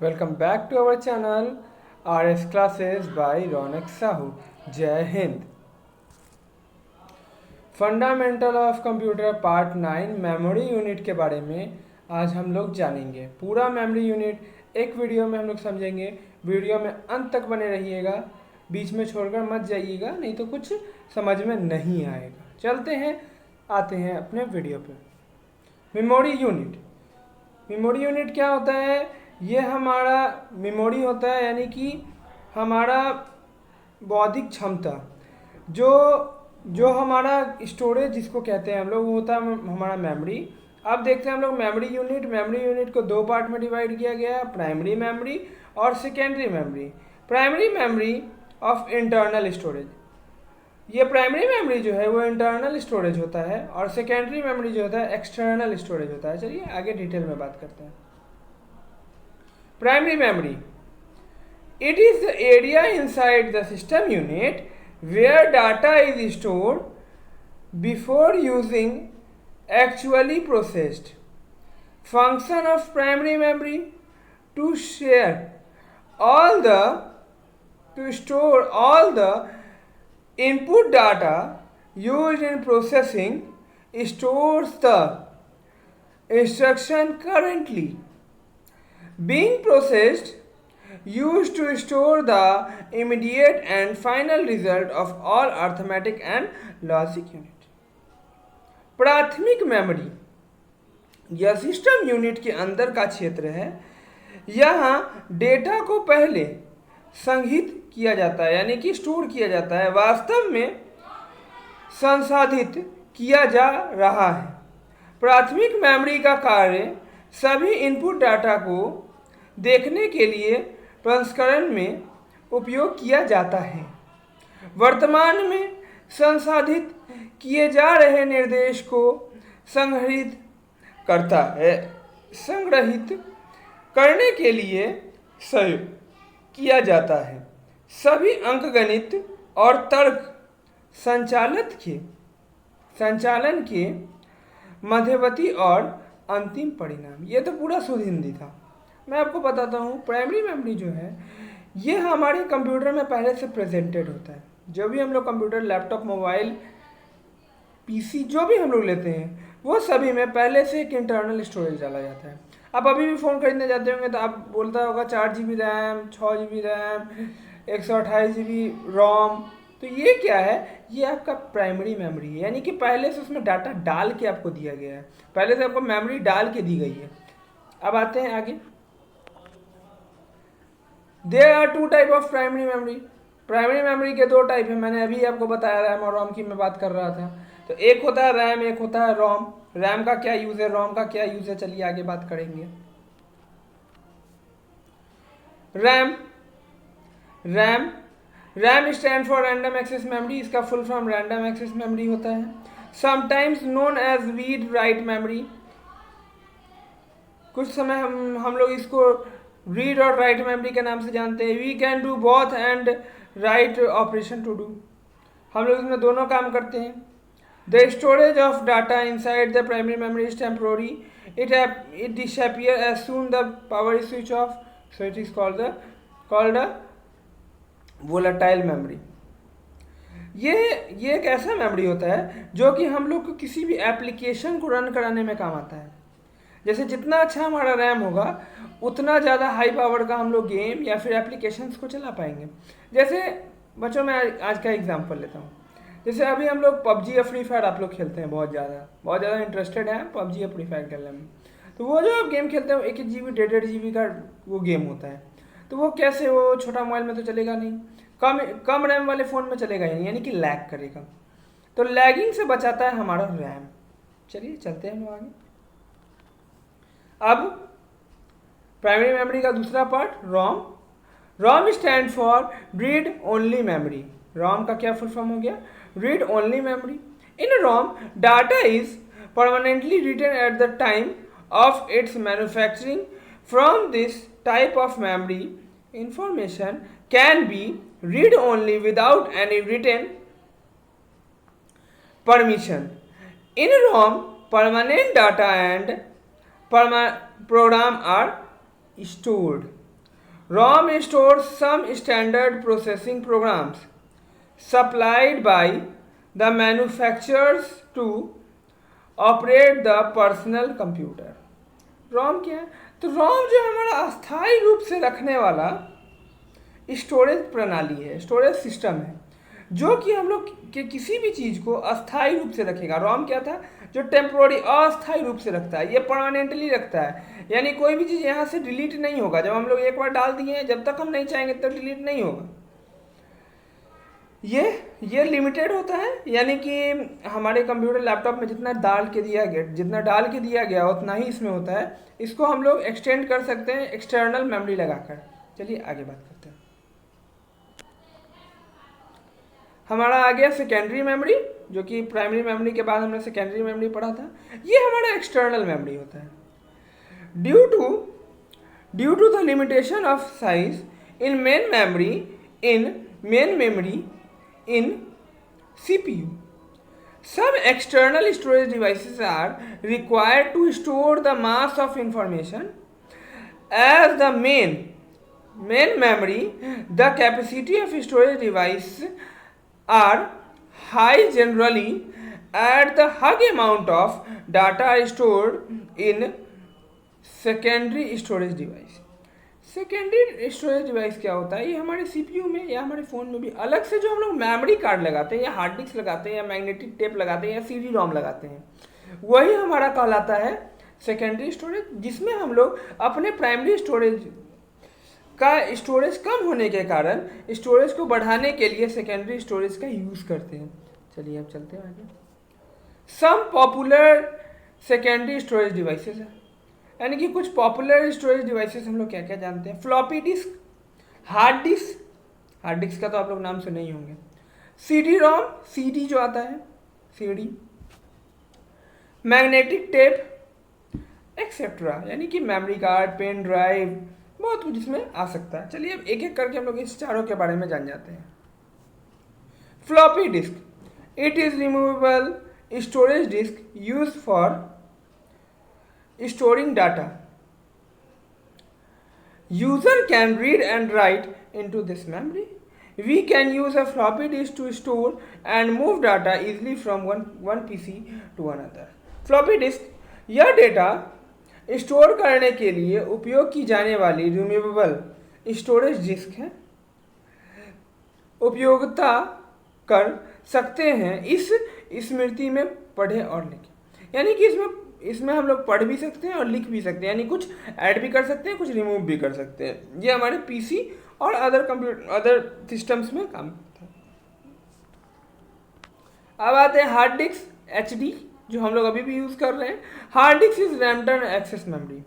Welcome back to our channel RS Classes by Ronak Sahu. जय Hind. Fundamental of computer part 9 memory unit के बारे में आज हम लोग जानेंगे। पूरा मेमोरी यूनिट एक वीडियो में हम लोग समझेंगे। वीडियो में अंत तक बने रहिएगा, बीच में छोड़कर मत जाइएगा, नहीं तो कुछ समझ में नहीं आएगा। चलते हैं, आते हैं अपने वीडियो पे। Memory unit. मेमोरी यूनिट क्या होता है? ये हमारा मेमोरी होता है, यानी कि हमारा बौद्धिक क्षमता, जो हमारा स्टोरेज जिसको कहते हैं हम लोग, वो होता है हमारा मेमोरी। अब देखते हैं हम लोग मेमोरी यूनिट को दो पार्ट में डिवाइड किया गया है, प्राइमरी मेमोरी और secondary memory. Primary memory of internal storage, ये प्राइमरी मेमोरी जो है वो इंटरनल स्टोरेज होता है और सेकेंडरी मेमोरी जो होता है एक्सटर्नल स्टोरेज होता है। चलिए आगे डिटेल में बात करते हैं। Primary memory, it is the area inside the system unit where data is stored before using actually processed. Function of primary memory to store all the input data used in processing, stores the instruction currently being processed, used to store the immediate and final result of all arithmetic and logic unit. प्राथमिक memory यह system unit के अंदर का क्षेत्र है। यहाँ data को पहले संग्रहित किया जाता है, यानी कि स्टोर किया जाता है, वास्तव में संसाधित किया जा रहा है। प्राथमिक मेमोरी का कार्य सभी इनपुट डाटा को देखने के लिए प्रसंस्करण में उपयोग किया जाता है। वर्तमान में संसाधित किए जा रहे निर्देश को संग्रहित करने के लिए सहयोग किया जाता है। सभी अंकगणित और तर्क संचालन के मध्यवर्ती और अंतिम परिणाम। ये तो पूरा शुद्ध हिंदी था। मैं आपको बताता हूँ, प्राइमरी मेमोरी जो है ये हमारे कंप्यूटर में पहले से प्रेजेंटेड होता है। जो भी हम लोग कंप्यूटर, लैपटॉप, मोबाइल, पीसी जो भी हम लोग लेते हैं, वो सभी में पहले से एक इंटरनल स्टोरेज डाला जाता है। आप अभी भी फ़ोन खरीदने जाते होंगे तो आप बोलता होगा 4 GB RAM, 6 GB RAM, 128 GB रोम। तो ये क्या है? ये आपका प्राइमरी मेमोरी है, यानी कि पहले से उसमें डाटा डाल के आपको दिया गया है, पहले से आपको मेमोरी डाल के दी गई है। अब आते हैं आगे। There are two type of primary memory. Primary memory के दो टाइप है, मैंने अभी आपको बताया, रैम और रोम की मैं बात कर रहा था। तो एक होता है रैम, एक होता है रोम। रैम का क्या यूज है, रोम का क्या यूज है, चलिए आगे बात करेंगे। RAM stand for random access memory, इसका full form random access memory होता है। Sometimes known as read write memory. कुछ समय हम लोग इसको रीड और राइट मेमोरी के नाम से जानते हैं। We can do both and write operation to do, हम लोग इसमें दोनों काम करते हैं। The storage of data inside the primary memory is temporary, it disappear as soon the power is switch off, so it is called a volatile memory. ये एक ऐसा मेमोरी होता है जो कि हम लोग को किसी भी एप्लीकेशन को रन कराने में काम आता है। जैसे जितना अच्छा हमारा रैम होगा उतना ज़्यादा हाई पावर का हम लोग गेम या फिर एप्लीकेशंस को चला पाएंगे। जैसे बच्चों, मैं आज का एग्जांपल लेता हूँ। जैसे अभी हम लोग पबजी या फ्री फायर आप लोग खेलते हैं, बहुत ज़्यादा इंटरेस्टेड हैं पबजी या फ्री फायर खेलने में। तो वो जो आप गेम खेलते हैं 1-1 GB 1.5 GB का वो गेम होता है। तो वो कैसे, वो छोटा मोबाइल में तो चलेगा नहीं, कम रैम वाले फ़ोन में चलेगा ही नहीं, यानी कि लैग करेगा। तो लैगिंग से बचाता है हमारा रैम। चलिए चलते हैं हम लोग आगे। अब प्राइमरी मेमोरी का दूसरा part ROM stand for read only memory. ROM का क्या फुल फॉर्म हो गया? Read only memory. In ROM data is permanently written at the time of its manufacturing. From this type of memory information can be read only without any written permission. In ROM, permanent data and program are stored. ROM stores some standard processing programs supplied by the manufacturers to operate the personal computer. ROM क्या है? तो ROM जो हमारा अस्थायी रूप से रखने वाला स्टोरेज प्रणाली है, स्टोरेज सिस्टम है, जो कि हम लोग के किसी भी चीज़ को अस्थायी रूप से रखेगा। ROM क्या था? जो टेम्पोररी अस्थायी रूप से रखता है, ये परमानेंटली रखता है, यानी कोई भी चीज़ यहाँ से डिलीट नहीं होगा। जब हम लोग एक बार डाल दिए हैं, जब तक हम नहीं चाहेंगे तब डिलीट नहीं होगा। ये लिमिटेड होता है, यानी कि हमारे कंप्यूटर लैपटॉप में जितना डाल के दिया गया उतना ही इसमें होता है। इसको हम लोग एक्सटेंड कर सकते हैं एक्सटर्नल मेमोरी लगाकर। चलिए आगे बात करते हैं। हमारा आ गया सेकेंडरी मेमोरी, जो कि प्राइमरी मेमोरी के बाद हमने सेकेंडरी मेमोरी पढ़ा था। ये हमारा एक्सटर्नल मेमोरी होता है। Due to the limitation of size in main memory in CPU, some external storage devices are required to store the mass of information as the main memory. The capacity of storage device are high generally at the high amount of data stored in secondary storage device. Secondary storage device क्या होता है? ये हमारे CPU में या हमारे phone में भी अलग से जो हम लोग मेमोरी कार्ड लगाते हैं या हार्ड डिस्क लगाते हैं या मैग्नेटिक टेप लगाते हैं या सीडी रोम लगाते हैं, वही हमारा कहलाता है सेकेंडरी स्टोरेज, जिसमें हम लोग अपने प्राइमरी स्टोरेज का स्टोरेज कम होने के कारण स्टोरेज को बढ़ाने के लिए सेकेंडरी स्टोरेज का यूज़ करते हैं। चलिए अब चलते हैं आगे। Some popular secondary storage devices है, यानी कि कुछ पॉपुलर स्टोरेज डिवाइसेस हम लोग क्या क्या जानते हैं? फ्लॉपी डिस्क, हार्ड डिस्क का तो आप लोग नाम सुने ही होंगे। सीडी रोम, सीडी जो आता है सीडी, मैग्नेटिक टेप एक्सेट्रा, यानी कि मेमोरी कार्ड, पेन ड्राइव, बहुत कुछ इसमें आ सकता है। चलिए अब एक एक करके हम लोग इस चारों के बारे में जान जाते हैं। Floppy disk, it is removable storage disk use for storing data. User can read and write into this memory. We can use a floppy disk to store and move data easily from one PC to another. Floppy disk यह data store करने के लिए उपयोग की जाने वाली removable storage disc है। उपयोगिता कर सकते हैं इस स्मृति में पढ़े और लिखें, यानी कि इसमें हम लोग पढ़ भी सकते हैं और लिख भी सकते हैं, यानी कुछ ऐड भी कर सकते हैं, कुछ रिमूव भी कर सकते हैं। ये हमारे पीसी और अदर सिस्टम्स में काम करता है। अब आते हैं हार्ड डिस्क एचडी, जो हम लोग अभी भी यूज कर रहे हैं। Hard disk is random access memory.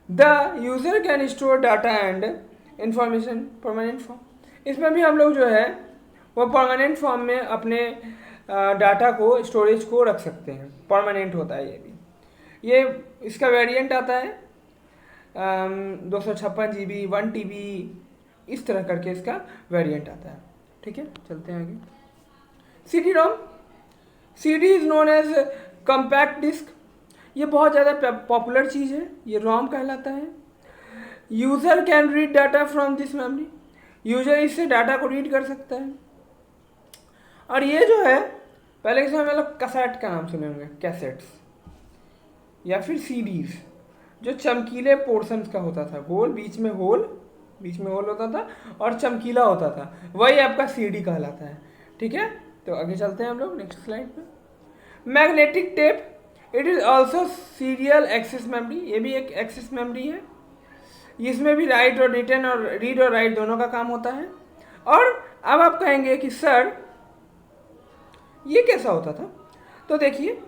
The user can store data and information permanent form. इसमें भी हम लोग जो है वो परमानेंट फॉर्म में अपने डाटा को, स्टोरेज को रख सकते हैं। परमानेंट होता है ये भी। ये इसका वेरिएंट आता है 256 GB, 1 TB, इस तरह करके इसका वेरिएंट आता है। ठीक है, चलते हैं आगे। CD ROM, CD is known as compact disk. ये बहुत ज़्यादा पॉपुलर चीज़ है, ये रोम कहलाता है। User can read data from this memory. User इससे डाटा को रीड कर सकता है। और ये जो है, पहले के समय में लोग कैसेट का नाम सुने होंगे, कैसेट्स या फिर सीडीज, जो चमकीले पोर्शंस का होता था, गोल, बीच में होल होता था और चमकीला होता था, वही आपका सीडी कहलाता है। ठीक है, तो आगे चलते हैं हम लोग नेक्स्ट स्लाइड पे। Magnetic tape, it is also serial access memory. ये भी एक एक्सेस मेमोरी है। इसमें भी राइट और रिटर्न और रीड और राइट दोनों का काम होता है। और अब आप कहेंगे कि सर ये कैसा होता था? तो देखिए,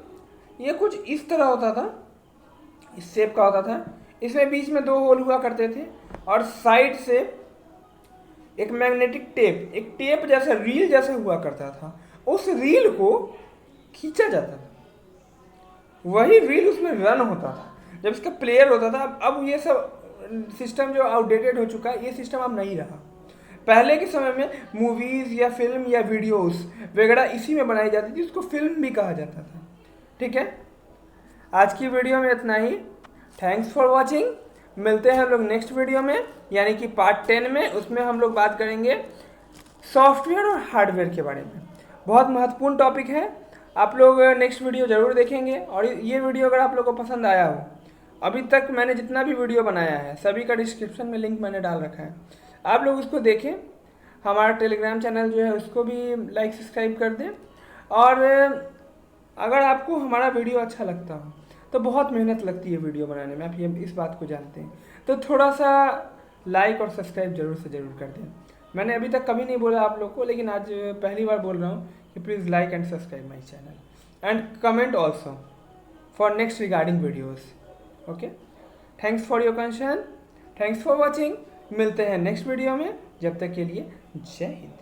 ये कुछ इस तरह होता था, इस शेप का होता था। इसमें बीच में 2 होल हुआ करते थे और साइड से एक मैग्नेटिक टेप, एक टेप जैसा, रील जैसा हुआ करता था। उस रील को खींचा जाता था, वही रील उसमें रन होता था जब इसका प्लेयर होता था। अब ये सब सिस्टम जो आउटडेटेड हो चुका है, ये सिस्टम अब नहीं रहा। पहले के समय में मूवीज़ या फिल्म या वीडियोस वगैरह इसी में बनाई जाती थी, उसको फिल्म भी कहा जाता था। ठीक है, आज की वीडियो में इतना ही। Thanks for watching. मिलते हैं हम लोग नेक्स्ट वीडियो में, यानी कि पार्ट 10 में। उसमें हम लोग बात करेंगे सॉफ्टवेयर और हार्डवेयर के बारे में। बहुत महत्वपूर्ण टॉपिक है, आप लोग नेक्स्ट वीडियो ज़रूर देखेंगे। और ये वीडियो अगर आप लोग को पसंद आया हो, अभी तक मैंने जितना भी वीडियो बनाया है सभी का डिस्क्रिप्शन में लिंक मैंने डाल रखा है, आप लोग उसको देखें। हमारा टेलीग्राम चैनल जो है उसको भी लाइक सब्सक्राइब कर दें। और अगर आपको हमारा वीडियो अच्छा लगता हो तो बहुत मेहनत लगती है वीडियो बनाने में, आप ये इस बात को जानते हैं, तो थोड़ा सा लाइक और सब्सक्राइब जरूर से ज़रूर कर दें। मैंने अभी तक कभी नहीं बोला आप लोग को, लेकिन आज पहली बार बोल रहा हूँ कि please like and subscribe my channel and comment also for next regarding videos. Okay, thanks for your concern, thanks for watching. मिलते हैं नेक्स्ट वीडियो में, जब तक के लिए जय हिंद।